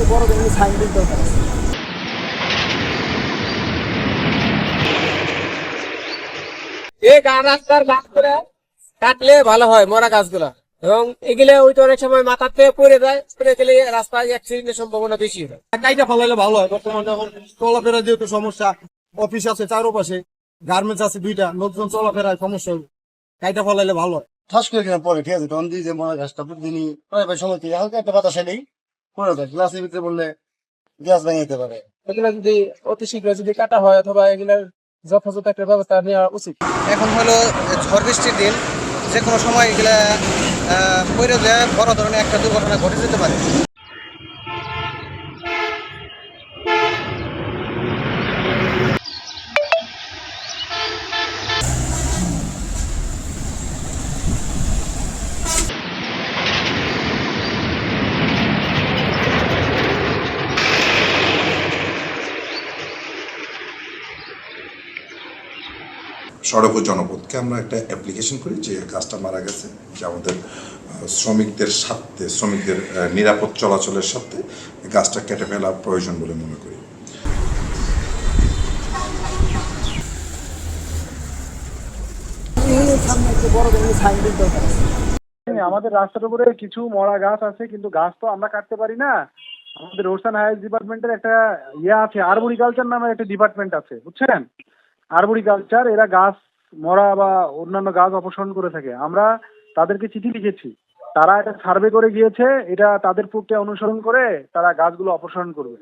একটু বড় ধরনের সাইনবোর্ড দরকার আছে। এই রাস্তার গাছগুলা কাটলে ভালো হয়, মরা গাছগুলা, এবং এগুলো ওই তো অনেক সময় মাথাতে পড়ে যায়, পড়ে গেলে রাস্তায় অ্যাক্সিডেন্টের সম্ভাবনা বেশি হয়। কাইটা ফলাইলে ভালো হয়। বর্তমানে এখন চলাফেরা যেহেতু সমস্যা, অফিস আছে চারোপাশে, গার্মেন্টস আছে দুইটা, লোকজন চলাফেরায় সমস্যা, কাইটা ফলাইলে ভালো হয়। ঠাস করে কিনা পরে ঠিক আছে, তখন দিয়ে যে মরা গাছটা প্রতিদিনই প্রায় সময় থেকে হালকা একটা বাতাস এলেই পড়ে যায়, গ্লাসের ভিতরে বললে গ্লাস ভেঙে যেতে পারে। এগুলা যদি অতি শীঘ্র যদি কাটা হয়, অথবা এগুলার যথাযথ একটা ব্যবস্থা নেওয়া উচিত। এখন হলো ঝড় বৃষ্টির দিন, যে কোনো সময় এগুলা পড়ে যায়, বড় ধরনের একটা দুর্ঘটনা ঘটে যেতে পারে। সড়ক ও জনপথকে আমরা একটা অ্যাপ্লিকেশন করি যে গাছটা মারা গেছে, যে আমাদের শ্রমিকদের স্বার্থে, শ্রমিকদের নিরাপদ চলাচলের স্বার্থে গাছটা কেটে ফেলা প্রয়োজন বলে মনে করি। সামনে একটু বড় ধরনের সাইনবোর্ড দরকার আছে। আমাদের রাস্তার উপরে কিছু মরা গাছ আছে, কিন্তু গাছ তো আমরা কাটতে পারি না। আমাদের রোডস অ্যান্ড হাইওয়ে ডিপার্টমেন্টের একটা আছে, আরবরিকালচার নামে একটা ডিপার্টমেন্ট আছে, বুঝছেন? আরবরিকালচার, এরা গাছ মরা বা অন্যান্য গাছ অপসারণ করে থাকে। আমরা তাদেরকে চিঠি লিখেছি, তারা এটা সার্ভে করে গিয়েছে, এটা তাদের প্রক্রিয়া অনুসরণ করে তারা গাছগুলো অপসারণ করবে।